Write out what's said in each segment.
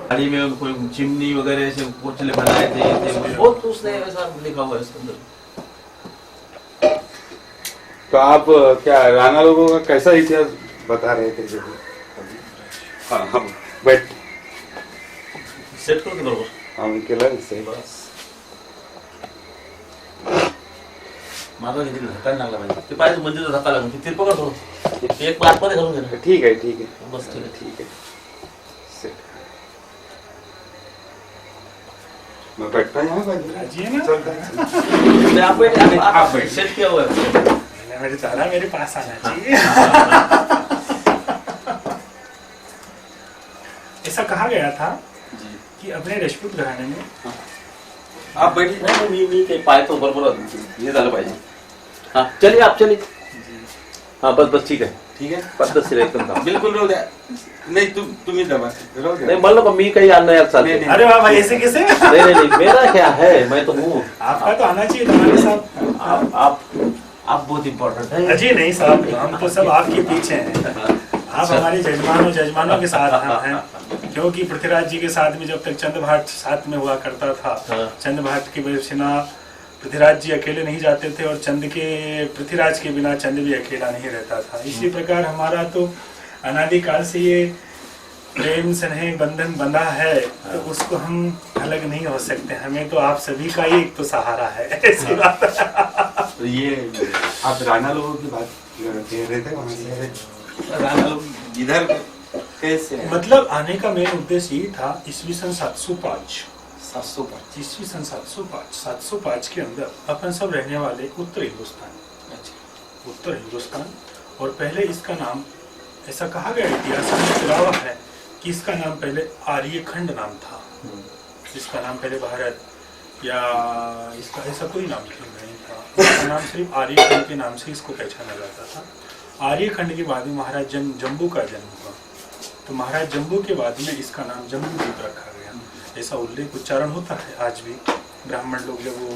गाड़ी में कोई चिमनी वगैरह से कोचले बनाए थे, बहुत उसने ऐसा लिखा हुआ है इसके अंदर। तो आप क्या राणा लोगों का कैसा इतिहास बता रहे थे? जो हाँ हाँ बैठ सेट करो बरोबर, हम केलं से बस मागं घेतली धक्का लागला पाहिजे, ते पाहिजे म्हणजे धक्का लागून ती तिरपं करतो, एक बात मध्ये घालून घे. ठीक है ठीक है बस ठीक है. ठीक है सेट. मैं बैठता यहाँ बाजू राजी है ना? चलता है. ते आप बैठ. सेट किया हुआ है. मैंने सारा मेरे पास आना चाहिए. ऐसा कहा गया था कि अपने राजपूत घराने में आप बैठिए. नाही मी ते पाहतो बरोबर हे झालं पाहिजे. हाँ चलिए आप चलिए. हाँ बस ठीक है. ठीक है पद्धतशीर एकदम काम. बिल्कुल राहू द्या. नाही तुम्ही दबा राहू द्या. नहीं मतलब मी काही आणलं यार चालते. अरे वाह भाई ऐसे कैसे? नहीं मेरा क्या है, मैं तो हूँ. आपका तो आना चाहिए तुम्हारे साथ. आप बहुत इम्पोर्टेंट है. अजी नहीं साहब, हम तो सब आपके पीछे हैं. आप हमारे जजमानों के साथ हैं. क्योंकि पृथ्वीराज जी के साथ में जब तक चंद भाट साथ में हुआ करता था, चंद भाट के बिना पृथ्वीराज जी अकेले नहीं जाते थे और चंद के पृथ्वीराज के बिना चंद भी अकेला नहीं रहता था. इसी प्रकार हमारा तो अनादिकाल से ये प्रेम स्नेह बंधन बंधा है, तो उसको हम अलग नहीं हो सकते. हमें तो आप सभी का ही एक तो सहारा है. ऐसी बात तो ये आप राणा लोगों की बात कह रहे थे, वहाँ से राणा लोग इधर कैसे है? मतलब आने का मेन उद्देश्य ये था. ईस्वी सन 705 ईस्वी सन 705 के अंदर अपन सब रहने वाले उत्तर हिंदुस्तान. और पहले इसका नाम ऐसा कहा गया इतिहास में पुरावा है कि इसका नाम पहले आर्यखंड नाम था. इसका नाम पहले भारत या इसका ऐसा कोई नाम नहीं था. इसका नाम सिर्फ आर्यखंड के नाम से इसको पहचाना जाता था. आर्यखंड के बाद में महाराज जम्बू का जन्म हुआ, तो महाराज जम्बू के बाद में इसका नाम जम्बूद्वीप रखा गया. ऐसा उल्लेख उच्चारण होता है आज भी. ब्राह्मण लोग जब वो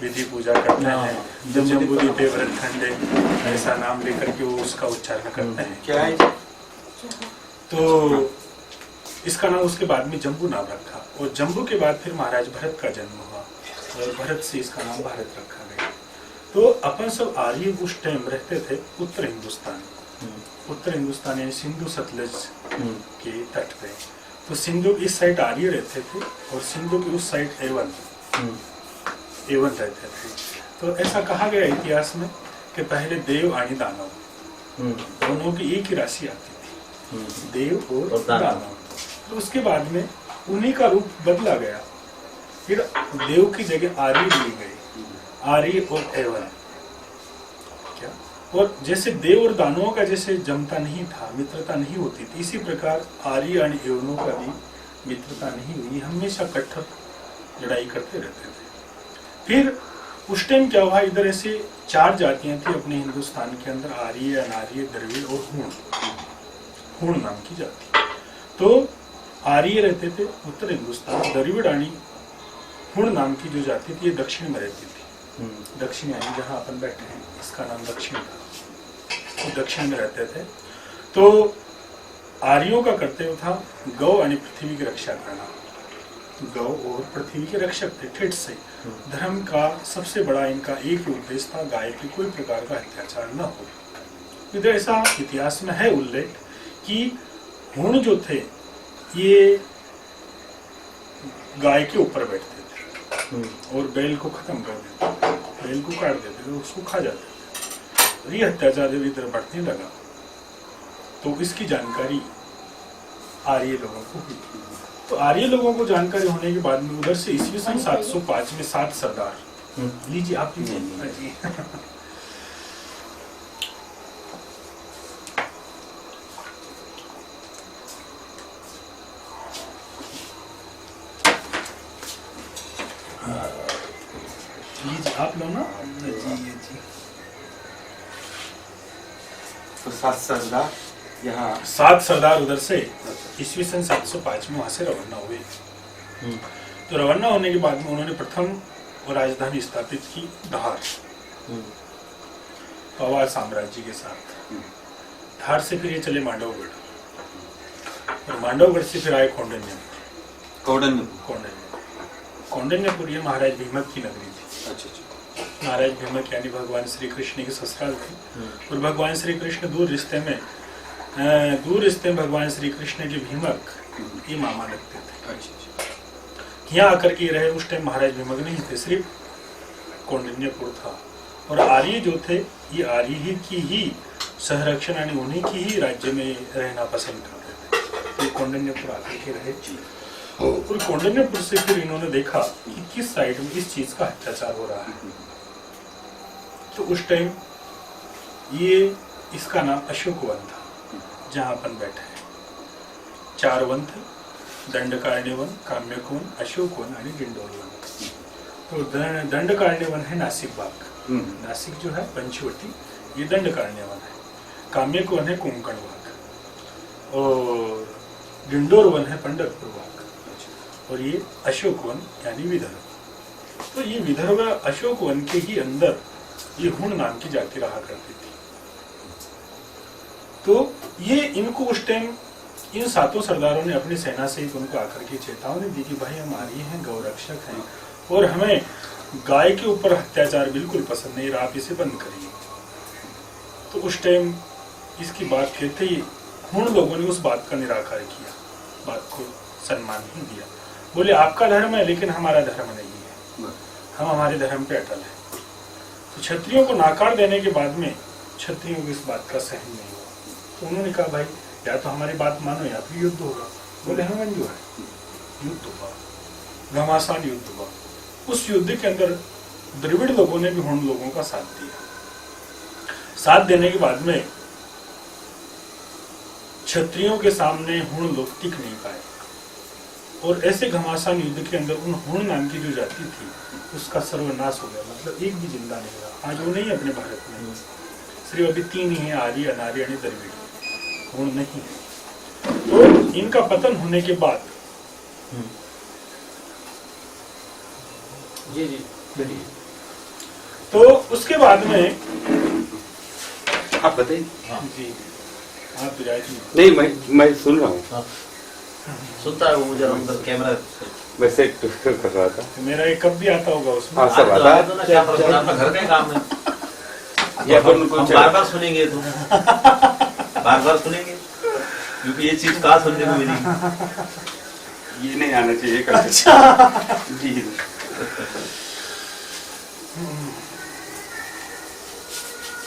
विधि पूजा करते हैं जब जम्बूद्वीप व्रतखंड ऐसा नाम लेकर के वो उसका उच्चारण करते हैं. क्या है? तो इसका नाम उसके बाद में जम्बू नाम रखा. और जम्बू के बाद फिर महाराज भरत का जन्म हुआ और भरत से इसका नाम भारत रखा गया. तो अपन सब आर्य उस टाइम रहते थे उत्तर हिंदुस्तान. उत्तर हिंदुस्तान यानी सिंधु सतलज के तट पे. तो सिंधु इस साइड आर्य रहते थे और सिंधु की उस साइड एवन रहते थे. तो ऐसा कहा गया इतिहास में कि पहले देव आणि दानव दोनों की एक ही राशि आती थी, देव और दानव. तो उसके बाद में उन्हीं का रूप बदला गया. फिर देव की जगह आर्य ली गई, आर्य और एवन. क्या? और जैसे देव और दानवों का जैसे जमता नहीं था, मित्रता नहीं होती थी, इसी प्रकार आर्य और एवनों का भी मित्रता नहीं हुई. हमेशा कट्टर लड़ाई करते रहते थे. फिर उस टाइम क्या हुआ, इधर ऐसे 4 जातियां थी अपने हिंदुस्तान के अंदर, आर्य, अनार्य, द्रविड़ और हूण नाम की जाति. तो आर्य रहते थे उत्तर हिंदुस्तान, द्रविड़ आणि हूण नाम की जो जाति थी ये दक्षिण में रहती थी. दक्षिण यानी जहाँ अपन बैठे हैं इसका नाम दक्षिण था. तो दक्षिण में रहते थे. तो आर्यों का कर्तव्य था गौ और पृथ्वी की रक्षा करना. गौ और पृथ्वी के रक्षक थे ठेठ से. धर्म का सबसे बड़ा इनका एक ही उद्देश्य था, गाय पे कोई प्रकार का अत्याचार न हो. इधर ऐसा इतिहास में है उल्लेख कि हूण जो थे ये गाय के ऊपर बैठते थे और बैल को खत्म कर देते थे, बैल को काट देते थे, उसको खा जाते थे. ये अत्याचार जब इधर बढ़ने लगा तो इसकी जानकारी आर्य लोगों को हुई. तो आर्य लोगों को जानकारी होने के बाद में उधर से ईस्वी सन 705 में 7 सरदार. लीजिए आप लीजिए. आप लो ना. जी. तो 7 सरदार यहाँ 7 सरदार उधर से ईस्वी सन 705 में वहां से रवाना हुए. तो रवाना होने के बाद में उन्होंने प्रथम राजधानी स्थापित की धार, पवार साम्राज्य के साथ. धार से फिर ये चले मांडवगढ़ और मांडवगढ़ से फिर आए कौंडिन्य. कौंडिन्यपुर ये महाराज भीमक की नगरी थी। अच्छा अच्छा। महाराज भीमक यानी भगवान श्री कृष्ण के ससुराल थे। और भगवान श्री कृष्ण दूर रिश्ते में भगवान श्री कृष्ण के भीमक ये मामा लगते थे। अच्छा। यहाँ आकर के रहे। उस टाइम महाराज भीमक नहीं थे, सिर्फ कौंडिन्यपुर था। और आर्य जो थे ये आर्य ही की ही संरक्षण यानी उन्हीं की ही राज्य में रहना पसंद करते थे। तो कौंडिन्यपुर आकर के रहे। और कौंडिन्यपुर से फिर इन्होंने देखा कि किस साइड में इस चीज का अत्याचार हो रहा है। तो उस टाइम ये इसका नाम अशोक वन था, जहां अपन बैठे हैं। 4 वन थे, दंडकारण्य वन, काम्यक वन, अशोक वन और डिंडोर वन। तो दंडकारण्य वन है नासिक बाग, नासिक जो है पंचवटी, ये दंडकारण्य वन है। काम्यक वन है कोंकण बाग और डिंडोर वन है पंढरपुर बाग। और ये अशोक वन यानी विदर्भ। तो ये विदर्भ अशोक वन के ही अंदर ये हुण नाम की जाति रहा करती थी। तो ये इनको उस टाइम इन 7 सरदारों ने अपनी सेना से उनको आकर के चेतावनी दी कि भाई हम आर्य हैं, गौरक्षक हैं और हमें गाय के ऊपर अत्याचार बिल्कुल पसंद नहीं, आप इसे बंद करिए। तो उस टाइम इसकी बात कहते ही हुण लोगों ने उस बात का निराकार किया, बात को सम्मान नहीं दिया। बोले आपका धर्म है लेकिन हमारा धर्म नहीं है, हम हमारे धर्म पे अटल है। तो क्षत्रियों को नाकार देने के बाद में क्षत्रियों को इस बात का सहन नहीं हुआ। तो उन्होंने कहा भाई या तो हमारी बात मानो या फिर युद्ध होगा। बोले हाँ मंजूर है। युद्ध हुआ, घमासान युद्ध हुआ। उस युद्ध के अंदर द्रविड़ लोगों ने भी हुण लोगों का साथ दिया। साथ देने के बाद में क्षत्रियों के सामने हुण लोग टिक नहीं पाए और ऐसे घमासान युद्ध के अंदर उन हुण नाम की जो जाति थी उसका सर्वनाश हो गया। मतलब एक भी जिंदा नहीं रहा। आज वो नहीं अपने भारत में, सिर्फ अभी 3 ही है, आर्य, अनार्य और द्रविड़, हुण नहीं है। तो इनका पतन होने के बाद जी जी तो उसके बाद में आप बताइए। जी आप विराजिए। नहीं मैं सुन रहा हूँ। हाँ। सुनता है वो, मुझे अंदर कैमरा मैं सेट कर रहा था। मेरा एक कब भी आता होगा उसमें। हाँ सब आता है। तो ना क्या फर्क पड़ा, अपना घर का ही काम है। ये अपन को बार बार सुनेंगे तुम, बार बार सुनेंगे क्योंकि ये चीज कहाँ सुनने को मिली। ये नहीं आना चाहिए कल से। अच्छा जी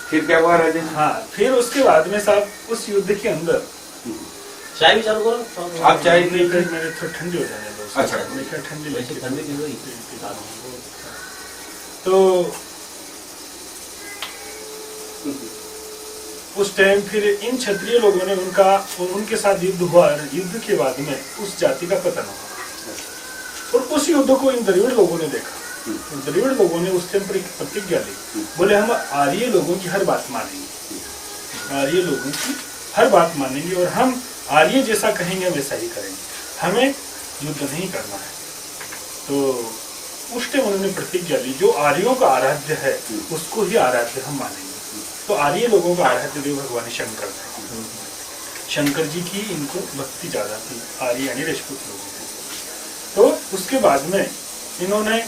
फिर क्या हुआ राजेश? हाँ, फिर उसके बाद में साहब उस युद्ध के अंदर चाय भी चालू करो। आप चाय नहीं मैंने थोड़ा ठंडी हो जाने दो। अच्छा। मैं क्या ठंडी वैसे लेके ठंडी पी लो ही। तो उस टाइम फिर इन क्षत्रिय लोगों ने उनके साथ युद्ध हुआ। युद्ध के बाद में उस जाति का पतन हुआ और उस युद्ध को इन द्रविड़ लोगों ने देखा। द्रविड़ लोगों ने उस टाइम पर एक प्रतिज्ञा ली। बोले हम आर्य लोगों की हर बात मानेंगे, आर्य लोगों की हर बात मानेंगे और हम आर्य जैसा कहेंगे वैसा ही करेंगे, हमें युद्ध नहीं करना है। तो उस टाइम उन्होंने प्रतिज्ञा ली जो आर्यों का आराध्य है उसको ही आराध्य हम मानेंगे। तो आर्य लोगों का आराध्य देव भगवान शंकर थे। शंकर जी की इनको भक्ति ज्यादा थी, आर्य यानी राजपूत लोगों की। तो उसके बाद में इन्होंने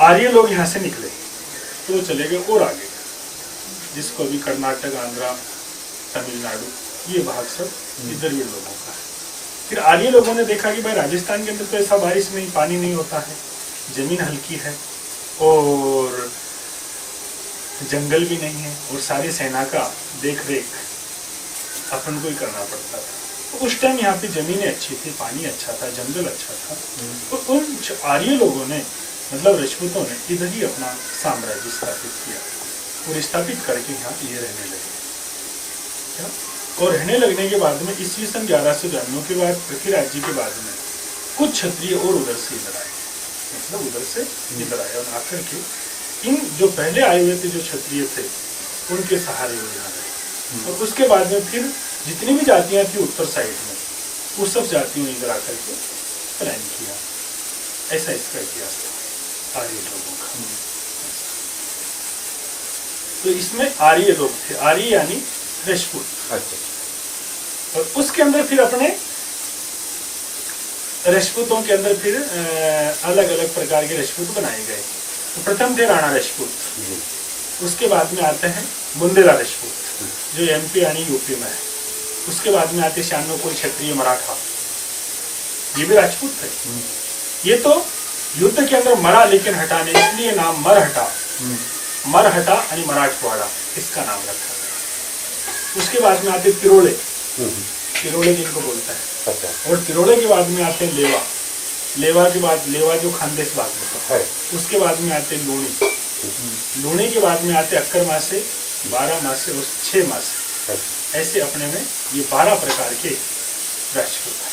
आर्य लोग यहाँ से निकले तो चले गए और आगे, जिसको अभी कर्नाटक, आंध्रा, तमिलनाडु, ये भाग सब इधर ये लोगों का है। फिर आर्य लोगों ने देखा कि भाई राजस्थान के अंदर तो ऐसा बारिश नहीं, पानी नहीं होता है, जमीन हल्की है और जंगल भी नहीं है और सारी सेना का देख रेख अपन को ही करना पड़ता था। तो उस टाइम यहाँ पे जमीनें अच्छी थी, पानी अच्छा था, जंगल अच्छा था। तो उन आर्य लोगों ने मतलब राजपूतों ने इधर ही अपना साम्राज्य स्थापित किया और स्थापित करके यहाँ ये रहने लगे। क्या? और रहने लगने के बाद में ईस्वी सन 1192 के बाद पृथ्वीराज जी के बाद में कुछ क्षत्रिय और उधर से इधर आए, मतलब उधर से इधर आए और आकर के इन जो पहले आए हुए थे जो क्षत्रिय थे उनके सहारे वो यहाँ रहे। और उसके बाद में फिर जितनी भी जातियां थी उत्तर साइड में उस सब जातियों ने इधर आकर के पलायन किया। ऐसा इसका इतिहास था आर्य लोगों का। तो इसमें आर्य लोग थे, आर्य यानी राजपूत। अच्छा। और उसके अंदर फिर अपने राजपूतों के अंदर फिर अलग अलग प्रकार के राजपूत बनाए गए। तो प्रथम थे राणा राजपूत, उसके बाद में आते हैं बुंदेला राजपूत जो एमपी यानी यूपी में है। उसके बाद में आते श्यानोकोल क्षत्रिय मराठा, ये भी राजपूत थे। ये तो युद्ध के अंदर मरा लेकिन हटाने, इसलिए नाम मरहटा, मरहटा यानी मराठवाड़ा, इसका नाम रखा गया। उसके बाद में आते तिरोड़े, तिरोड़े जिनको बोलते हैं। अच्छा। और तिरोड़े के बाद में आते हैं लेवा, लेवा के बाद लेवा जो खानदेश भाग में है। उसके बाद में आते हैं लूणी, लूणी के बाद में आते अक्कर मासे, 12 मासे और 6 मासे। ऐसे अपने में ये 12 प्रकार के राजपूत है।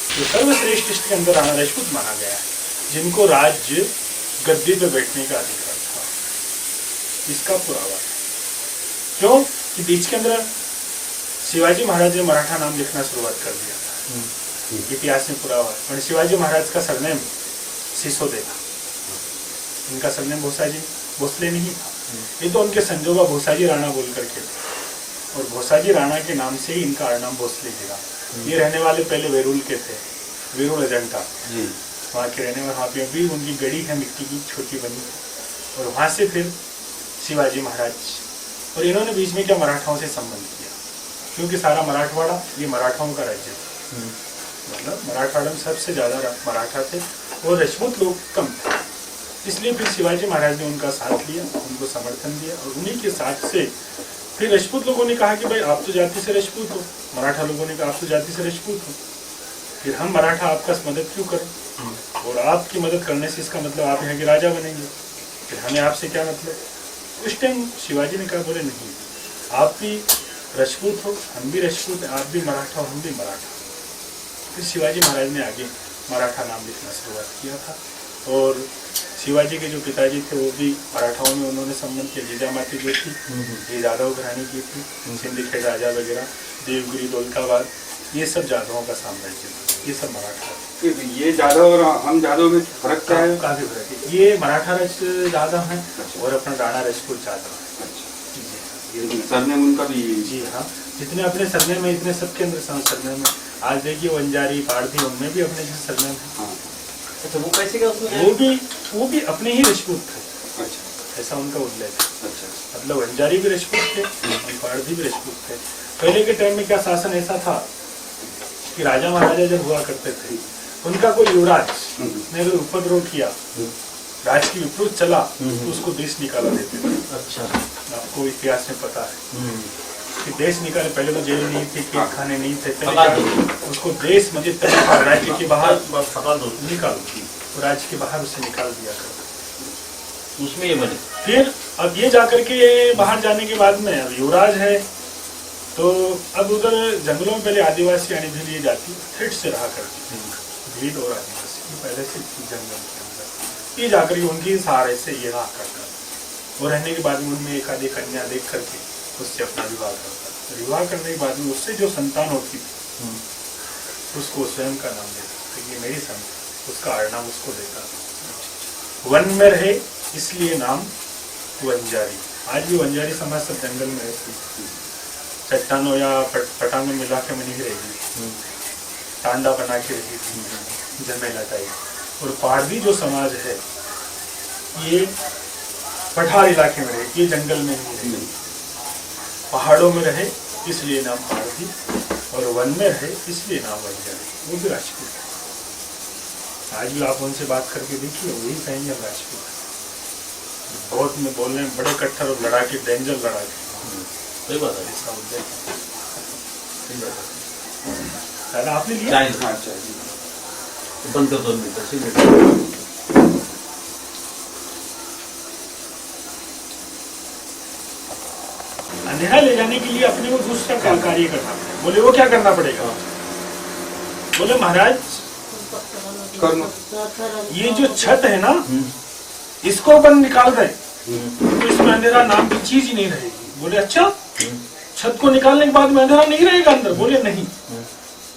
तो सर्वश्रेष्ठ इसके अंदर राणा राजपूत माना गया है, जिनको राज्य गद्दी पे बैठने का अधिकार था। इसका पुरावा है। क्यों कि बीच के अंदर शिवाजी महाराज ने मराठा नाम लिखना शुरुआत कर दिया था, इतिहास में पुरावा है। और शिवाजी महाराज का सरनेम सिसोदे था, इनका सरनेम भोसले नहीं था। ये तो उनके संजोगा भोसाजी राणा बोल करके थे, और भोसाजी राणा के नाम से ही इनका आड़नाम भोसले गिरा। ये रहने वाले पहले वेरुल के थे, वेरुल अजंता वहाँ के रहने वाले। वहाँ पे अभी उनकी गढ़ी है मिट्टी की छोटी बनी, और वहाँ से फिर शिवाजी महाराज। और इन्होंने बीच में क्या मराठाओं से संबंध किया, क्योंकि सारा मराठवाड़ा ये मराठाओं का राज्य था। मतलब मराठवाड़ा में सबसे ज्यादा मराठा थे और राजपूत लोग कम थे। इसलिए फिर शिवाजी महाराज ने उनका साथ लिया, उनको समर्थन दिया, और उन्हीं के साथ से फिर राजपूत लोगों ने कहा कि भाई आप तो जाति से राजपूत हो, मराठा लोगों ने कहा आप तो जाति से राजपूत हो, फिर हम मराठा आपका मदद क्यों करें, और आपकी मदद करने से इसका मतलब आप यहाँ के राजा बनेंगे, फिर हमें आपसे क्या मतलब। उस टाइम शिवाजी ने कहा बोले नहीं, आप भी राजपूत हो, हम भी राजपूत हैं, आप भी मराठा हो, हम भी मराठा। फिर शिवाजी महाराज ने आगे मराठा नाम लिखना शुरुआत किया था। और शिवाजी के जो पिताजी थे वो भी मराठाओं में उन्होंने संबंध किया। जीजामाती जो थी ये जादव घराने की थी, सिंदखेड़ राजा वगैरह, देवगिरी, दौलताबाद, ये सब जादवों का साम्राज्य था, ये सब मराठा थे। ये जादव और हम जादव में फर्क क्या है? काफी फर्क है। ये मराठा जादव है और अपना राणा राजपूत जादव है। सरनेम उनका भी? जी हाँ, जितने अपने सरनेम में इतने सबके अंदर सरनेम है। आज देखिए वंजारी, पारधी, उनमें भी अपने सरनेम है। अच्छा, वो कैसे क्या उसमें? वो भी अपने ही राजपूत थे। अच्छा, ऐसा उनका उल्लेख है। अच्छा, मतलब वंजारी भी राजपूत थे और पारधी भी राजपूत थे। पहले के टाइम में क्या शासन ऐसा था कि राजा महाराजा जब हुआ करते थे, उनका कोई युवराज ने अगर उपद्रव किया, राज की विपरीत चला, तो उसको देश निकाला देते थे। अच्छा, आपको इतिहास में पता है कि देश निकाले। पहले तो जेल नहीं थी, खेत खाने नहीं थे, पहले उसको देश मतलब राज्य के बाहर निकाल, राज्य के बाहर उसे निकाल दिया करता। उसमें ये बने। फिर अब ये जाकर के बाहर जाने के बाद में अब युवराज है, तो अब उधर जंगलों में पहले आदिवासी यानी भील ये जाति फिट से रहा करती थी, भील और आदिवासी पहले से जंगल के अंदर। ये जाकर के उनकी सहारे से ये रहा करता था, और रहने के बाद में उनमें एक आधी कन्या देख करके उससे अपना विवाह करता। विवाह करने के बाद में उससे जो संतान होती थी उसको स्वयं का नाम देता, ये मेरी संतान, उसका आड़नाम उसको देता। वन में रहे इसलिए नाम वंजारी। आज भी वंजारी समाज सब जंगल में रहती, चट्टानों या पटांगों में इलाके में नहीं रहेगी, टांडा बना के रही थी जमेला टाइप। और पारधी जो समाज है ये पठार इलाके में रहे, ये जंगल में नहीं रहे, पहाड़ों में रहे इसलिए नाम पारधी, और वन में रहे इसलिए नाम वंजारी। वो भी राजपूत है। आज भी आप उनसे बात करके देखिए, वही कहेंगे हम राजपूत है। बहुत में बोलने में बड़े कट्टर और लड़ाके, डेंजर लड़ाके। सही बात है। इसका उल्लेख दादा आपने लिया? बंद कर दो। अंधेरा ले जाने के लिए अपने को दूसरा कार्य करना पड़ेगा। बोले वो क्या करना पड़ेगा? बोले महाराज ये जो छत है ना, इसको अपन निकाल दें तो इसमें अंधेरा नाम की चीज ही नहीं रहेगी। बोले अच्छा, छत को निकालने के बाद में अंधेरा नहीं रहेगा अंदर? बोले नहीं।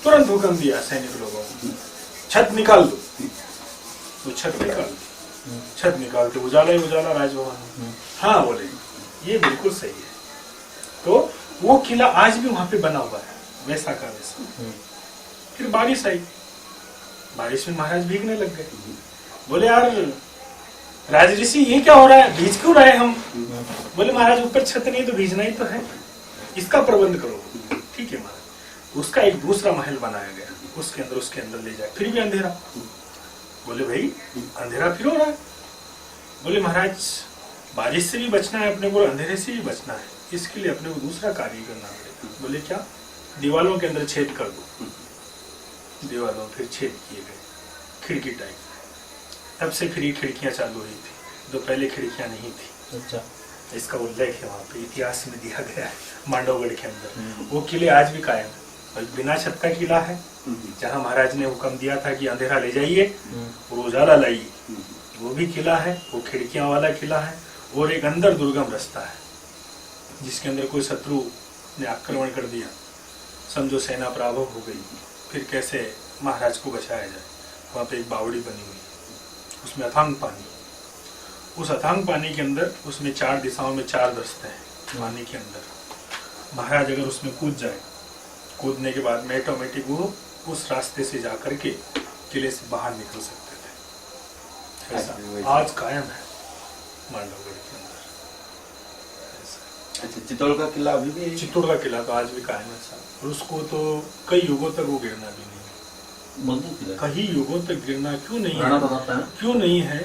तुरंत हुक्म दिया सैनिक लोगों को, छत निकाल दो। तो छत निकाल, छत निकालते उजाला ही उजाला राजभवन। हाँ बोले ये बिल्कुल सही है। तो वो किला आज भी वहां पे बना हुआ है, वैसा का वैसा। फिर बारिश आई, बारिश में महाराज भीगने लग गए। बोले यार राजऋषि ये क्या हो रहा है, भीज क्यों रहे हम? बोले महाराज ऊपर छत नहीं तो भीजना ही तो है, इसका प्रबंध करो। ठीक है महाराज। उसका एक दूसरा महल बनाया गया, उसके अंदर ले जाए, फिर भी अंधेरा। बोले भाई अंधेरा फिर हो रहा है। बोले महाराज बारिश से भी बचना है अपने को, अंधेरे से भी बचना है, इसके लिए अपने को दूसरा कार्य करना पड़ेगा। बोले क्या? दीवालों के अंदर छेद कर दो। दीवालों फिर छेद किए गए, खिड़की टाइप। तब से फिर ये खिड़कियां चालू हुई थी, जो पहले खिड़कियां नहीं थी। अच्छा, इसका उल्लेख है वहाँ पे, इतिहास में दिया गया है मांडवगढ़ के अंदर। वो किले आज भी कायम है। और बिना छत का किला है, जहाँ महाराज ने हुक्म दिया था कि अंधेरा ले जाइए और उजाला लाइए, वो भी किला है, वो खिड़कियां वाला किला है। और एक अंदर दुर्गम रास्ता है, जिसके अंदर कोई शत्रु ने आक्रमण कर दिया, समझो सेना पराभव हो गई, फिर कैसे महाराज को बचाया जाए। वहाँ पे एक बावड़ी बनी हुई, उसमें अथांग पानी, उस अथांग पानी के अंदर, उसमें 4 दिशाओं में 4 रास्ते हैं पानी के अंदर। महाराज अगर उसमें कूद जाए, कूदने के बाद में ऑटोमेटिक वो उस रास्ते से जाकर के किले से बाहर निकल सकते थे। ऐसा आज कायम है मांडवगढ़ के अंदर। अच्छा, चित्तौड़ का किला अभी भी? चित्तौड़ का किला तो आज भी कायम है और उसको तो कई युगों तक वो गिरना भी नहीं है। मजबूत किला है। कई युगों तक गिरना क्यों नहीं राणा है? प्रताप का है ना? क्यों नहीं है